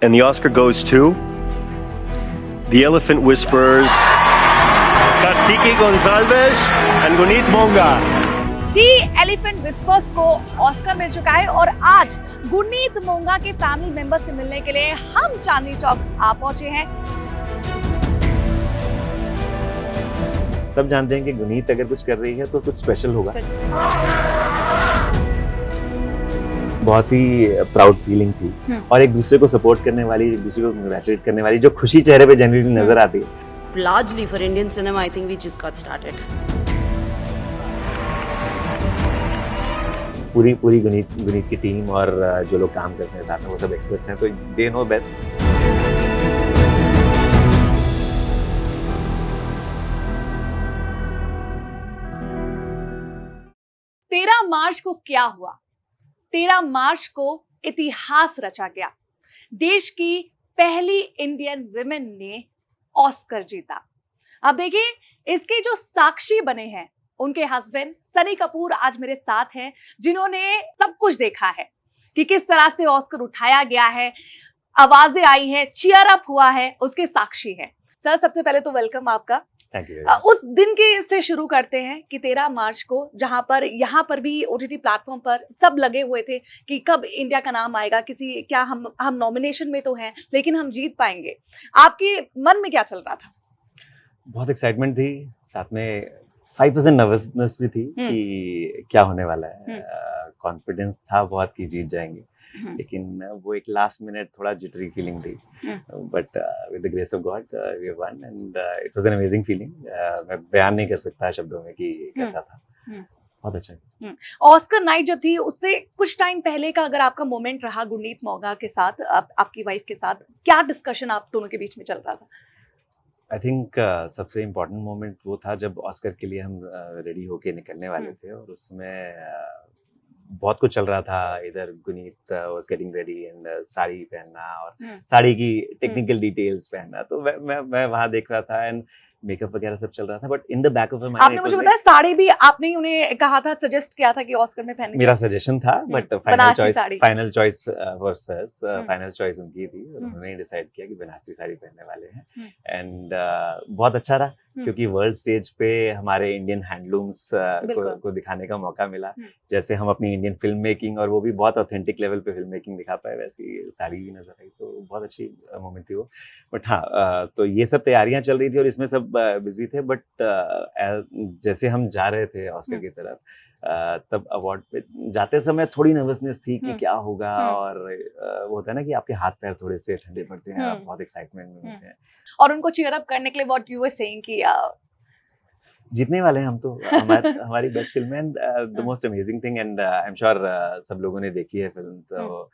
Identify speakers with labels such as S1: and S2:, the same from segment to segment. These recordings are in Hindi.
S1: And the Oscar goes to The Elephant Whisperers, Kartiki Gonzalez and Gunit Monga.
S2: The elephant whispers को ऑस्कर मिल चुका है और आज गुरनीत मोंगा के फैमिली मेंबर से मिलने के लिए हम चांदनी चौक आ पहुंचे हैं।
S3: सब जानते हैं कि गुनीत अगर कुछ कर रही है तो कुछ स्पेशल होगा। बहुत ही प्राउड फीलिंग थी और एक दूसरे को सपोर्ट करने वाली, एक दूसरे को कंग्रेचुलेट करने वाली जो खुशी चेहरे पे जेन्युइनली नजर आती है।
S4: Largely for Indian cinema, I think we just got started.
S3: पूरी गुनीत की टीम और जो लोग काम करते हैं साथ में वो सब एक्सपर्ट्स हैं, तो दे नो बेस्ट।
S2: 13 मार्च को क्या हुआ? 13 मार्च को इतिहास रचा गया। देश की पहली इंडियन विमेन ने ऑस्कर जीता। अब देखिए, इसके जो साक्षी बने हैं उनके हस्बैंड सनी कपूर आज मेरे साथ हैं, जिन्होंने सब कुछ देखा है कि किस तरह से ऑस्कर उठाया गया है, आवाजें आई हैं, चीयर अप हुआ है, उसके साक्षी हैं। सर, सबसे पहले तो वेलकम आपका।
S3: Thank you.
S2: उस दिन के से शुरू करते हैं कि 13 मार्च को, जहां पर यहाँ पर भी ओटीटी प्लेटफॉर्म पर सब लगे हुए थे कि कब इंडिया का नाम आएगा, किसी क्या हम नॉमिनेशन में तो हैं लेकिन हम जीत पाएंगे। आपके मन में क्या चल रहा था?
S3: बहुत एक्साइटमेंट थी, साथ में 5% नर्वसनेस भी थी कि क्या होने वाला है। कॉन्फिडेंस था बहुत कि जीत जाएंगे, लेकिन वो एक लास्ट मिनट थोड़ा जिटरी फीलिंग थी, but with the grace of God we won and it was an amazing feeling. मैं बयान नहीं कर सकता शब्दों में कि कैसा था। बहुत अच्छा।
S2: ऑस्कर नाइट जब थी उससे कुछ टाइम पहले का अगर आपका मोमेंट रहा गुरनीत मोंगा के साथ, आपकी वाइफ के साथ, क्या डिस्कशन आप दोनों के बीच में चल रहा था?
S3: आई थिंक सबसे इम्पोर्टेंट मोमेंट वो था जब ऑस्कर के लिए हम रेडी होके निकलने वाले थे और उसमें बहुत कुछ चल रहा था। इधर Guneet was getting ready and sari पहनना और साड़ी की टेक्निकल डिटेल्स पहनना, तो मैं वहां देख रहा था एंड मेकअप वगैरह सब चल रहा था, but in the back of my mind
S2: आपने मुझे बताया साड़ी भी आपने ही उन्हें कहा था, सजेस्ट किया था कि ऑस्कर में पहनने।
S3: मेरा सजेशन था, but final choice was hers. Final choice उनकी थी और उन्होंने डिसाइड किया कि बनारसी साड़ी पहनने वाले हैं एंड बहुत अच्छा रहा क्योंकि वर्ल्ड स्टेज पे हमारे इंडियन हैंडलूम्स को दिखाने का मौका मिला। जैसे हम अपनी इंडियन फिल्म मेकिंग और वो भी बहुत ऑथेंटिक लेवल पे फिल्म मेकिंग दिखा पाए, वैसी साड़ी भी नजर आई, तो बहुत अच्छी मोमेंट थी वो। बट हाँ, तो ये सब तैयारियां चल रही थी और इसमें सब बिजी थे, बट जैसे हम जा रहे थे ऑस्कर की तरफ, तब अवार्ड पे जाते समय थोड़ी नर्वसनेस थी कि क्या होगा, और वो होता है ना कि आपके हाथ पैर थोड़े से ठंडे पड़ते हैं, आप बहुत एक्साइटमेंट में होते हैं।
S2: और उनको चीयर अप करने के लिए व्हाट यू वर सेइंग कि
S3: जीतने वाले हैं हम, तो हमारी बेस्ट फिल्म है, the most amazing thing, and I am sure सब लोगों ने देखी है फिल्म, तो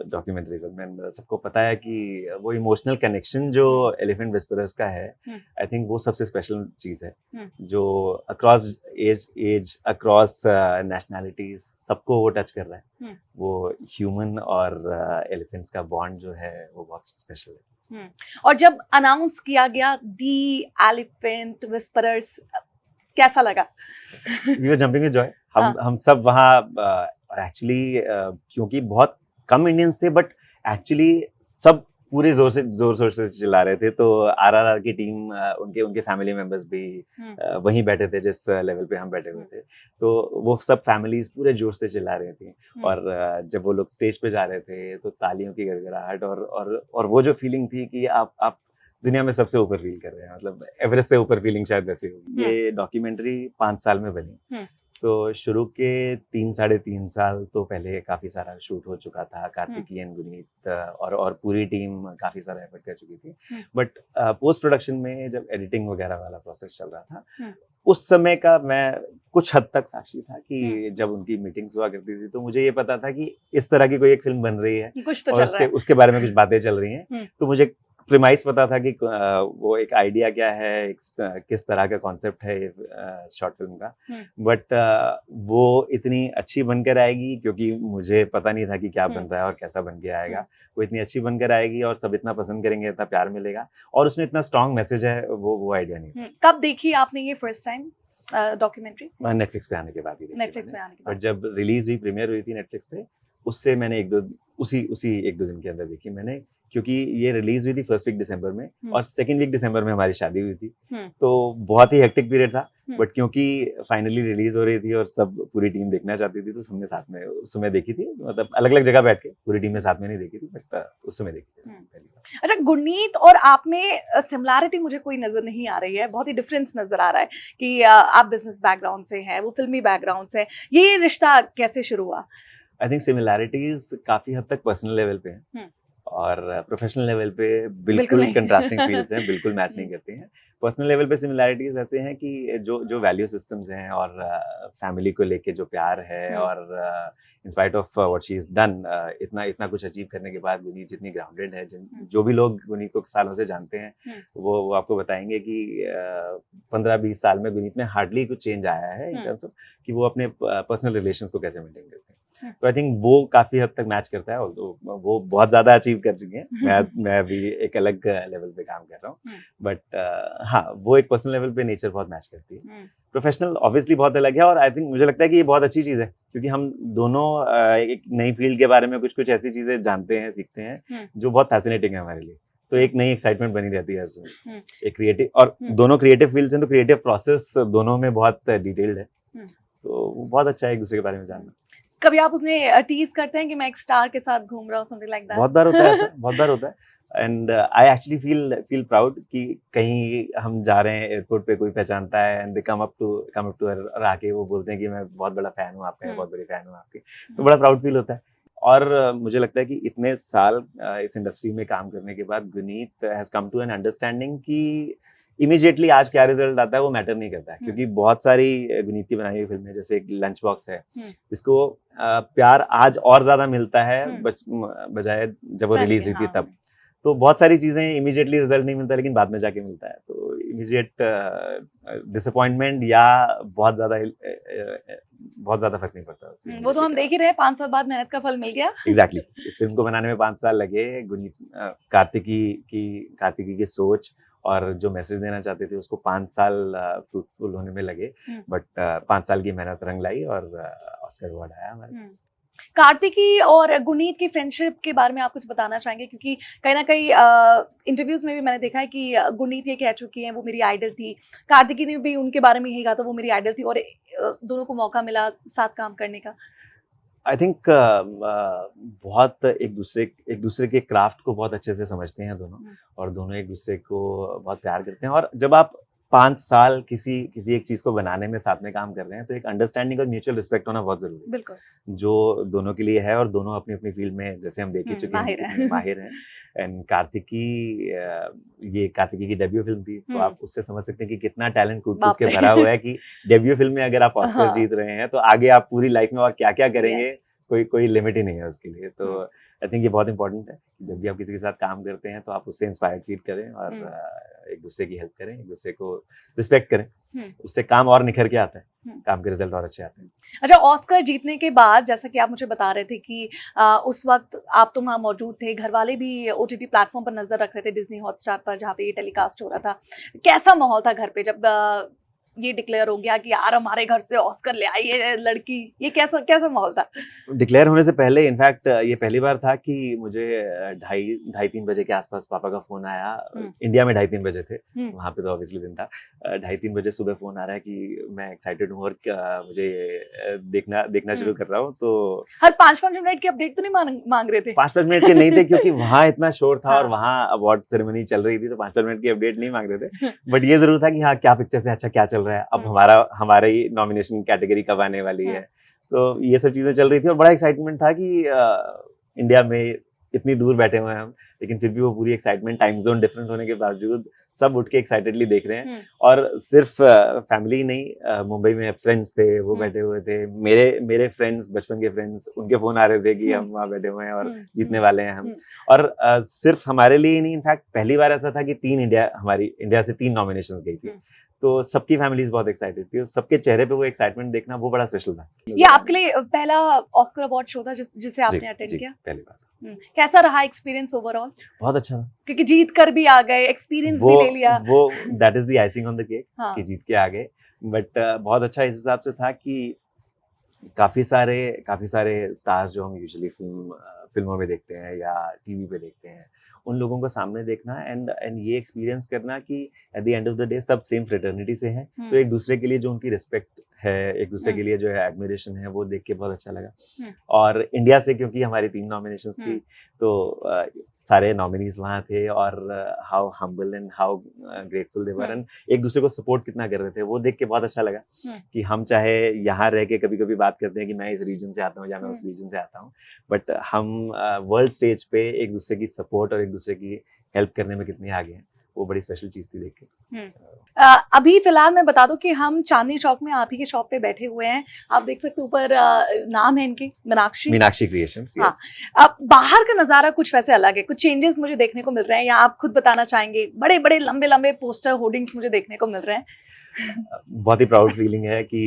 S3: डॉक्यूमेंट्री फिल्म, एंड सबको पता है कि वो इमोशनल कनेक्शन जो एलिफेंट विस्परर्स का है, आई थिंक वो सबसे स्पेशल चीज है जो अक्रॉस एज अक्रॉस नेशनैलिटीज सबको वो टच कर रहा है। वो ह्यूमन और एलिफेंट्स का बॉन्ड जो है वो बहुत स्पेशल है।
S2: और जब अनाउंस किया गया दी एलिफेंट विस्परर्स, कैसा लगा?
S3: We were jumping with joy. हम सब वहाँ, और एक्चुअली क्योंकि बहुत कम इंडियंस थे, बट एक्चुअली सब पूरे जोर शोर से चिल्ला रहे थे, तो आरआरआर की टीम, उनके फैमिली मेंबर्स भी वहीं बैठे थे जिस लेवल पे हम बैठे हुए थे, तो वो सब फैमिलीज पूरे जोर से चिल्ला रही थी। और जब वो लोग स्टेज पे जा रहे थे तो तालियों की गड़गड़ाहट और वो जो फीलिंग थी कि आप दुनिया में सबसे ऊपर फील कर रहे हैं, मतलब एवरेस्ट से ऊपर फीलिंग शायद वैसी होगी। ये डॉक्यूमेंट्री 5 साल में बनी, तो शुरू के 3-3.5 साल तो पहले काफी सारा शूट हो चुका था। कार्तिकी एंड गुनीत और पूरी टीम काफी सारा एफर्ट कर चुकी थी, बट पोस्ट प्रोडक्शन में जब एडिटिंग वगैरह वाला प्रोसेस चल रहा था, उस समय का मैं कुछ हद तक साक्षी था कि जब उनकी मीटिंग्स हुआ करती थी तो मुझे ये पता था कि इस तरह की कोई एक फिल्म बन रही है,
S2: कुछ तो
S3: और
S2: चल रहा है।
S3: उसके बारे में कुछ बातें चल रही हैं, तो मुझे प्रीमाइस पता था कि वो एक आइडिया क्या है, किस तरह का कॉन्सेप्ट है शॉर्ट फिल्म का, बट वो इतनी अच्छी बनकर आएगी, क्योंकि मुझे पता नहीं था कि क्या बन रहा है और कैसा बन के आएगा। वो इतनी अच्छी बनकर आएगी और सब इतना पसंद करेंगे, इतना प्यार मिलेगा, और उसमें इतना स्ट्रॉन्ग मैसेज है, वो आइडिया नहीं।
S2: कब देखी आपने ये फर्स्ट टाइम डॉक्यूमेंट्री?
S3: नेटफ्लिक्स पे आने के बाद ही देखी।
S2: नेटफ्लिक्स में आने के बाद।
S3: बट जब रिलीज हुई, प्रीमियर हुई थी नेटफ्लिक्स पे, उससे मैंने उसी 1-2 दिन के अंदर देखी मैंने, क्योंकि ये रिलीज हुई थी फर्स्ट वीक दिसंबर में और सेकंड वीक दिसंबर में हमारी शादी हुई थी,
S2: हम्म।
S3: तो बहुत ही हेक्टिक पीरियड था।
S2: हम्म।
S3: बट क्योंकि फाइनली रिलीज हो रही थी और सब पूरी टीम देखना चाहती थी, तो हमने साथ में उस समय देखी थी, मतलब अलग अलग जगह बैठ के, पूरी टीम ने साथ में नहीं देखी थी, बट उस समय देखी थी पहली बार।
S2: अच्छा, गुरनीत और आप में सिमिलैरिटी मुझे कोई नजर नहीं आ रही है, बहुत ही डिफरेंस नजर आ रहा है कि आप बिजनेस बैकग्राउंड से हैं, वो फिल्मी बैकग्राउंड से, ये रिश्ता कैसे शुरू हुआ?
S3: आई थिंक सिमिलैरिटीज काफी हद तक पर्सनल लेवल पे हैं और प्रोफेशनल लेवल पे बिल्कुल
S2: नहीं।
S3: कंट्रास्टिंग फील्ड्स हैं, बिल्कुल मैच नहीं करती हैं। पर्सनल लेवल पे सिमिलैरिटीज ऐसे हैं कि जो वैल्यू सिस्टम्स हैं और फैमिली को लेके जो प्यार है और in spite of what she is done, इतना कुछ अचीव करने के बाद गुनीत जितनी ग्राउंडेड है, जो भी लोग गुनीत को सालों से जानते हैं वो आपको बताएंगे कि 15-20 साल में गुनीत में हार्डली कुछ चेंज आया है इन टर्म्स ऑफ कि वो अपने पर्सनल रिलेशंस को कैसे मेंटेन करते हैं। तो आई थिंक वो काफी हद तक मैच करता है, और वो बहुत ज्यादा अचीव कर चुके हैं। मैं अभी एक अलग लेवल पे काम कर रहा हूँ, बट हाँ, वो एक पर्सनल लेवल पे नेचर बहुत मैच करती है। प्रोफेशनल ऑब्वियसली बहुत अलग है, और आई थिंक मुझे लगता है कि ये बहुत अच्छी चीज है, क्योंकि हम दोनों एक नई फील्ड के बारे में कुछ ऐसी चीजें जानते हैं, सीखते हैं जो बहुत फैसिनेटिंग है हमारे लिए। तो एक नई एक्साइटमेंट बनी रहती है हर समय, एक क्रिएटिव, और दोनों क्रिएटिव फील्ड्स हैं, तो क्रिएटिव प्रोसेस दोनों में बहुत डिटेल्ड है, तो बहुत अच्छा है एक दूसरे के बारे में जानना।
S2: कभी आप उसने टीज करते हैं कि मैं एक स्टार के साथ घूम रहा हूँ, समथिंग लाइक दैट?
S3: बहुत बार होता है ऐसा, बहुत बार होता है। And I actually feel proud कि कहीं हम जा रहे हैं एयरपोर्ट पे, कोई पहचानता है and they come up to और आके वो बोलते हैं कि मैं बहुत बड़ा फैन हूँ आपका, बहुत बड़ी फैन हूँ आपकी, तो बड़ा प्राउड फील होता है। और मुझे लगता है कि इतने साल इस इंडस्ट्री में काम करने के बाद Guneet has come to an understanding कि इमीडिएटली आज क्या रिजल्ट आता है वो मैटर नहीं करता है, क्योंकि बहुत सारी गुनीत की बनाई हुई फिल्में, जैसे एक लंच बॉक्स है, इसको प्यार आज और ज्यादा मिलता है बजाय जब वो रिलीज हुई थी तब। तो बहुत सारी चीजें इमीडिएटली रिजल्ट नहीं मिलता, लेकिन बाद में जाके मिलता है, तो इमीडिएट डिसअपॉइंटमेंट या बहुत ज्यादा फर्क नहीं पड़ता उससे।
S2: वो तो हम देख ही रहे हैं, 5 साल बाद मेहनत का फल मिल गया।
S3: एग्जैक्टली इस फिल्म को बनाने में 5 साल लगे। गुनीत कार्तिकी की सोच और जो मैसेज देना चाहते थे उसको 5 साल फ्रूटफुल होने में लगे, बट 5 साल की मेहनत रंग लाई और ऑस्कर अवार्ड आया हमारे पास।
S2: कार्तिकी और गुनीत की फ्रेंडशिप के बारे में आप कुछ बताना चाहेंगे? क्योंकि कहीं ना कहीं इंटरव्यूज में भी मैंने देखा है कि गुनीत ये कह चुकी हैं वो मेरी आइडल थी, कार्तिकी ने भी उनके बारे में यही कहा था वो मेरी आइडल थी, और दोनों को मौका मिला साथ काम करने का।
S3: आई थिंक बहुत एक दूसरे के क्राफ्ट को बहुत अच्छे से समझते हैं दोनों, और दोनों एक दूसरे को बहुत प्यार करते हैं। और जब आप 5 साल किसी एक चीज को बनाने में साथ में काम कर रहे हैं, तो एक अंडरस्टैंडिंग और म्यूचुअल रिस्पेक्ट होना बहुत जरूरी है,
S2: बिल्कुल,
S3: जो दोनों के लिए है, और दोनों अपनी अपनी फील्ड में, जैसे हम देख ही चुके हैं, माहिर हैं। एंड कार्तिकी की डेब्यू फिल्म थी, तो आप उससे समझ सकते हैं कि कितना टैलेंट कूट के भरा हुआ है, कि डेब्यू फिल्म में अगर आप ऑस्कर जीत रहे हैं, तो आगे आप पूरी लाइफ में और क्या क्या करेंगे, कोई लिमिट ही नहीं है उसके लिए। तो आई थिंक ये बहुत इंपॉर्टेंट है, जब भी आप किसी के साथ काम करते हैं तो आप उससे इंस्पायर्ड फील करें और एक दूसरे की हेल्प करें, एक दूसरे को रिस्पेक्ट करें, उससे काम और निखर के आता है, काम के रिजल्ट और अच्छे आते हैं।
S2: अच्छा, ऑस्कर जीतने के बाद जैसा कि आप मुझे बता रहे थे कि उस वक्त आप तो वहाँ मौजूद थे, घर वाले भी OTT प्लेटफॉर्म पर नजर रख रहे थे, डिज्नी हॉटस्टार पर जहाँ पे ये टेलीकास्ट हो रहा था। कैसा माहौल था घर पे जब ये डिक्लेयर हो गया कि यार हमारे घर से ऑस्कर ले आई है लड़की? ये कैसा माहौल था?
S3: डिक्लेयर होने से पहले इनफैक्ट ये पहली बार था कि मुझे 2:30-3 बजे के आसपास पापा का फोन आया। इंडिया में 2:30-3 बजे थे, वहाँ पे तो ऑब्वियसली दिन था। 2:30-3 बजे सुबह फोन आ रहा है कि मैं एक्साइटेड हूँ और मुझे देखना शुरू कर रहा हूँ। तो
S2: हर 5-5 मिनट की अपडेट तो नहीं मांग रहे थे?
S3: 5-5 मिनट के नहीं थे, क्योंकि वहाँ इतना शोर था और वहाँ अवार्ड सेरेमनी चल रही थी, तो 5-5 मिनट की अपडेट नहीं मांग रहे थे। बट ये जरूर था कि हाँ, क्या पिक्चर से अच्छा क्या चल रहा है, अब हमारी नॉमिनेशन कैटेगरी कब आने वाली है, तो ये सब चीजें चल रही थी। और बड़ा एक्साइटमेंट था कि इंडिया में इतनी दूर बैठे हुए हैं हम, लेकिन फिर भी वो पूरी एक्साइटमेंट, टाइम जोन डिफरेंट होने के बावजूद सब उठ के एक्साइटेडली देख रहे हैं। और सिर्फ फैमिली ही नहीं, मुंबई में फ्रेंड्स थे, वो बैठे हुए थे, मेरे फ्रेंड्स, बचपन के फ्रेंड्स, उनके फोन आ रहे थे कि हम वहाँ बैठे हुए हैं और जीतने वाले हैं हम। और सिर्फ हमारे लिए नहीं, इनफैक्ट पहली बार ऐसा था कि हमारी इंडिया से 3 नॉमिनेशंस गई थी, तो सबकी फैमिलीज बहुत एक्साइटेड थी, सबके चेहरे पे वो एक्साइटमेंट देखना वो बड़ा स्पेशल था।
S2: ये आपके लिए पहला ऑस्कर अवार्ड शो था जिसे आपने अटेंड किया?
S3: पहली बार।
S2: कैसा रहा एक्सपीरियंस ओवरऑल?
S3: बहुत अच्छा था,
S2: क्योंकि जीत कर भी आ गए, एक्सपीरियंस भी ले लिया।
S3: वो that is the icing on the cake कि जीत के आ गए। बट बहुत अच्छा इस हिसाब से था कि काफी सारे स्टार्स जो हम यूजुअली फिल्मों में देखते हैं या टीवी पे देखते हैं, उन लोगों को सामने देखना एंड ये एक्सपीरियंस करना कि eight the end of the day सब सेम फ्रेटर्निटी से हैं, तो एक दूसरे के लिए जो उनकी रिस्पेक्ट है, एक दूसरे के लिए जो है एडमिरेशन है, वो देख के बहुत अच्छा लगा। और इंडिया से क्योंकि हमारी 3 नॉमिनेशंस थी, तो सारे नॉमिनीज वहाँ थे और how humble and how grateful they were, and एक दूसरे को सपोर्ट कितना कर रहे थे वो देख के बहुत अच्छा लगा कि हम चाहे यहाँ रह के कभी कभी बात करते हैं कि मैं इस रीजन से आता हूँ या मैं उस रीजन से आता हूँ, बट हम वर्ल्ड स्टेज पे एक दूसरे की सपोर्ट और एक दूसरे की हेल्प करने में कितने आगे हैं, वो बड़ी स्पेशल चीज थी देख के।
S2: अभी फिलहाल मैं बता दूं कि हम चांदनी चौक में आप ही के शॉप पे बैठे हुए हैं, आप देख सकते हैं ऊपर नाम है इनकी
S3: मीनाक्षी क्रिएशंस।
S2: हाँ। अब बाहर का नजारा कुछ वैसे अलग है, कुछ चेंजेस मुझे देखने को मिल रहे हैं, या आप खुद बताना चाहेंगे? बड़े बड़े लंबे लंबे पोस्टर होर्डिंग्स मुझे देखने को मिल रहे हैं।
S3: बहुत ही प्राउड फीलिंग है कि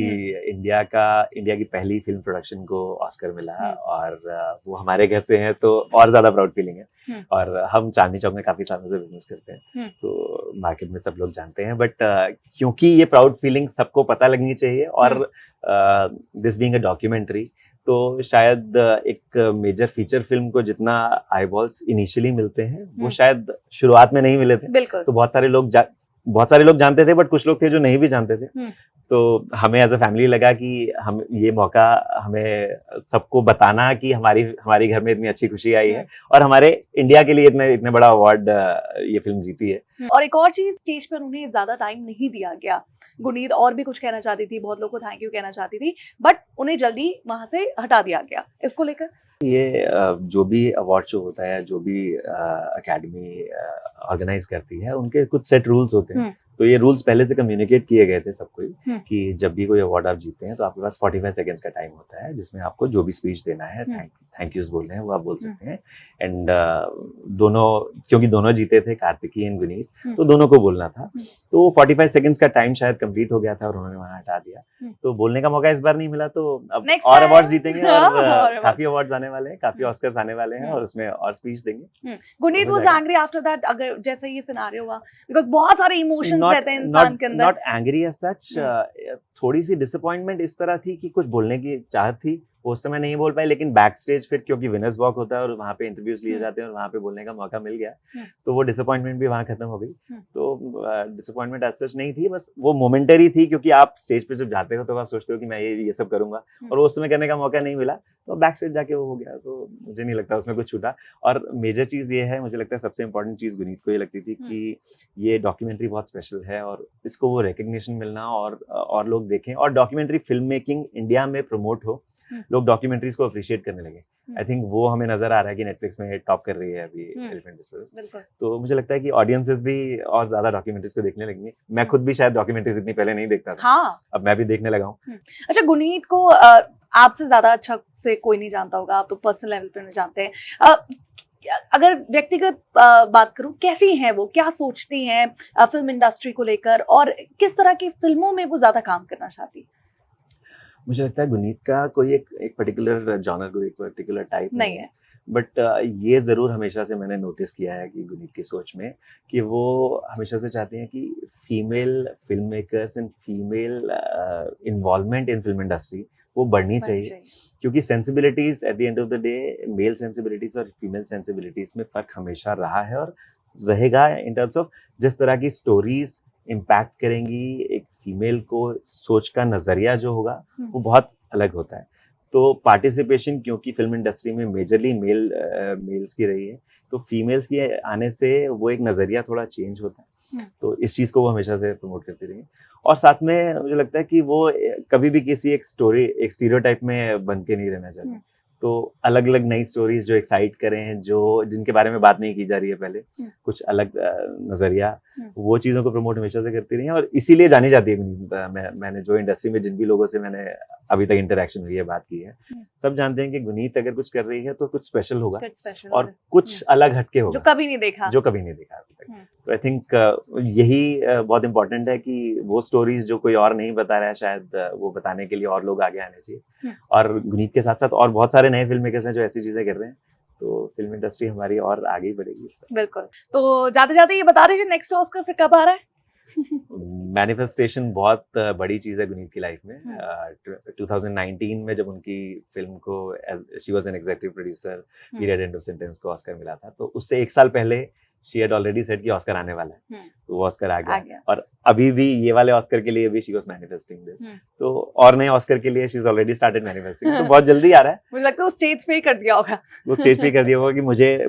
S3: इंडिया की पहली फिल्म प्रोडक्शन को ऑस्कर मिला, और वो हमारे घर से है तो और ज्यादा प्राउड फीलिंग है। और हम चांदनी चौक में काफी सालों से बिजनेस करते हैं, तो मार्केट में सब लोग जानते हैं, बट क्योंकि ये प्राउड फीलिंग सबको पता लगनी चाहिए, और दिस बीइंग अ डॉक्यूमेंट्री, तो शायद एक मेजर फीचर फिल्म को जितना आईबॉल्स इनिशियली मिलते हैं वो शायद शुरुआत में नहीं मिले थे।
S2: बिल्कुल।
S3: तो बहुत सारे लोग जानते थे, बट कुछ लोग थे जो नहीं भी जानते थे। तो हमें एज अ फैमिली लगा कि हम ये मौका हमें सबको बताना कि हमारी घर में इतनी अच्छी खुशी आई है, और हमारे इंडिया के लिए इतने बड़ा अवार्ड ये फिल्म जीती है।
S2: और एक और चीज, स्टेज पर उन्हें ज्यादा टाइम नहीं दिया गया। गुनीत और भी कुछ कहना चाहती थी, बहुत लोगों को थैंक यू कहना चाहती थी, बट उन्हें जल्दी वहां से हटा दिया गया। इसको लेकर
S3: ये जो भी अवार्ड शो होता है, जो भी अकेडमी ऑर्गेनाइज करती है, उनके कुछ सेट रूल्स होते हैं। तो ये रूल्स पहले से कम्युनिकेट किए गए थे सबको ही कि जब भी कोई अवार्ड आप जीतते हैं तो आपके पास 45 सेकंड्स का टाइम होता है, जिसमें आपको जो भी स्पीच देना है, थैंक यूज बोलने हैं, वो आप बोल सकते हैं। एंड क्योंकि दोनों जीते थे, कार्तिकी एंड गुनीत, तो दोनों को बोलना था। तो 45 सेकंड्स का टाइम शायद कंप्लीट हो गया था और उन्होंने वहां हटा दिया। तो बोलने का मौका इस बार नहीं मिला, तो अब और अवार्ड जीतेंगे, और काफी अवार्ड्स आने वाले हैं, काफी ऑस्कर्स आने वाले हैं, और उसमें और स्पीच देंगे।
S2: Guneet was angry after that, अगर जैसे ये सिनेरियो हुआ, बिकॉज़ बहुत सारे इमोशंस रहते हैं इंसान के अंदर।
S3: नॉट एंग्री एज सच, थोड़ी सी डिसअपॉइंटमेंट इस तरह थी कि कुछ बोलने की चाहत थी, वो उस समय नहीं बोल पाए, लेकिन बैक स्टेज फिर क्योंकि विनर्स वॉक होता है और वहाँ पे इंटरव्यूज लिए जाते हैं और वहाँ पे बोलने का मौका मिल गया, तो वो डिसअपॉइंटमेंट भी वहाँ खत्म हो गई। तो डिसअपॉइंटमेंट एज सच नहीं थी, बस वो मोमेंटरी थी, क्योंकि आप स्टेज पे जब जाते हो तो आप सोचते हो कि मैं ये सब करूंगा, और वो उस समय करने का मौका नहीं मिला, तो बैक स्टेज जाके वो हो गया। तो मुझे नहीं लगता उसमें कुछ छूटा। और मेजर चीज ये है, मुझे लगता है सबसे इंपॉर्टेंट चीज गुनीत को ये लगती थी कि ये डॉक्यूमेंट्री बहुत स्पेशल है, और इसको वो रिकग्निशन मिलना, और लोग देखें, और डॉक्यूमेंट्री फिल्म मेकिंग इंडिया में प्रमोट हो, लोग डॉक्यूमेंट्रीज को अप्रिशिएट करने लगे। आई थिंक वो हमें नजर आ रहा है कि नेटफ्लिक्स में टॉप कर रही है अभी एलिफेंट विस्परर्स। तो मुझे लगता है कि ऑडियंसेस भी और ज्यादा डॉक्यूमेंट्रीज को देखने लगेंगे। मैं खुद भी शायद डॉक्यूमेंट्रीज इतनी पहले नहीं देखता था, अब मैं भी देखने लगा हूँ।
S2: अच्छा, गुनीत को आपसे ज्यादा अच्छा से कोई नहीं जानता होगा, आप तो पर्सनल लेवल पे नहीं जानते हैं। अगर व्यक्तिगत बात करूं, कैसी हैं वो, क्या सोचती हैं फिल्म इंडस्ट्री को लेकर, और किस तरह की फिल्मों में वो ज्यादा काम करना चाहती है?
S3: मुझे लगता है गुनीत का कोई एक पर्टिकुलर जॉनर, कोई एक पर्टिकुलर टाइप नहीं है, बट ये जरूर हमेशा से मैंने नोटिस किया है कि गुनीत की सोच में कि वो हमेशा से चाहती हैं कि female film makers and female involvement in film industry वो बढ़नी चाहिए, क्योंकि sensibilities at the end of the day, male sensibilities और फीमेल सेंसिबिलिटीज में फर्क हमेशा रहा है और रहेगा, इन टर्म्स ऑफ जिस तरह की स्टोरीज इम्पैक्ट करेंगी एक फीमेल को, सोच का नजरिया जो होगा वो बहुत अलग होता है। तो पार्टिसिपेशन क्योंकि फिल्म इंडस्ट्री में मेजरली मेल्स की रही है, तो फीमेल्स के आने से वो एक नजरिया थोड़ा चेंज होता है। तो इस चीज को वो हमेशा से प्रमोट करती रही, और साथ में मुझे लगता है कि वो कभी भी किसी एक स्टीरियोटाइप में बन के नहीं रहना चाहते। तो अलग अलग नई स्टोरीज जो एक्साइट करें, जिनके बारे में बात नहीं की जा रही है पहले, कुछ अलग नजरिया, वो चीजों को प्रमोट हमेशा से करती रही है, और इसीलिए जानी जाती है। मैंने जो इंडस्ट्री में जिन भी लोगों से मैंने अभी तक इंटरेक्शन हुई है, बात की है, सब जानते हैं कि गुनीत अगर कुछ कर रही है तो कुछ स्पेशल होगा, और कुछ अलग हटके होगा, जो कभी नहीं देखा अभी तक। तो आई थिंक यही बहुत इंपॉर्टेंट है कि वो स्टोरीज जो कोई और नहीं बता रहा है, शायद वो बताने के लिए और लोग आगे आने चाहिए। और गुनीत के साथ साथ और बहुत सारे नए फिल्म मेकर्स हैं जो ऐसी चीजें कर रहे हैं, तो फिल्म इंडस्ट्री हमारी और आगे बढ़ेगी।
S2: बिल्कुल। तो जाते जाते ये बता दीजिए, नेक्स्ट ऑस्कर फिर कब आ रहा है?
S3: मैनिफेस्टेशन बहुत बड़ी चीज़ है गुनीत की लाइफ में। 2019 में जब उनकी फिल्म को she was an executive producer, period end of sentence को ऑस्कर मिला था, तो उससे 1 साल पहले शी हैड ऑलरेडी सेड कि ऑस्कर आने वाला है, तो वो ऑस्कर आ गया। और अभी भी ये वाले ऑस्कर के लिए भी शी वाज मैनिफेस्टिंग दिस, तो और नए ऑस्कर के लिए she is already started manifesting, तो बहुत जल्दी आ रहा है।
S2: मुझे लगता है वो स्टेज पे ही कर दिया होगा।
S3: वो स्टेज पे कर दिया होगा कि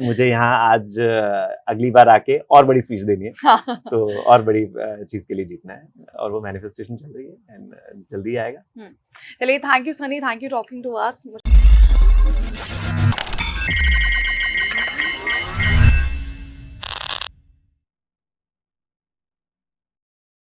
S3: मुझे यहाँ आज अगली बार आके और बड़ी स्पीच देनी है, तो और बड़ी चीज के लिए जीतना है, और वो मैनिफेस्टेशन चल रही है एंड जल्दी आएगा।
S2: चलिए, thank you Sunny, thank you talking to us.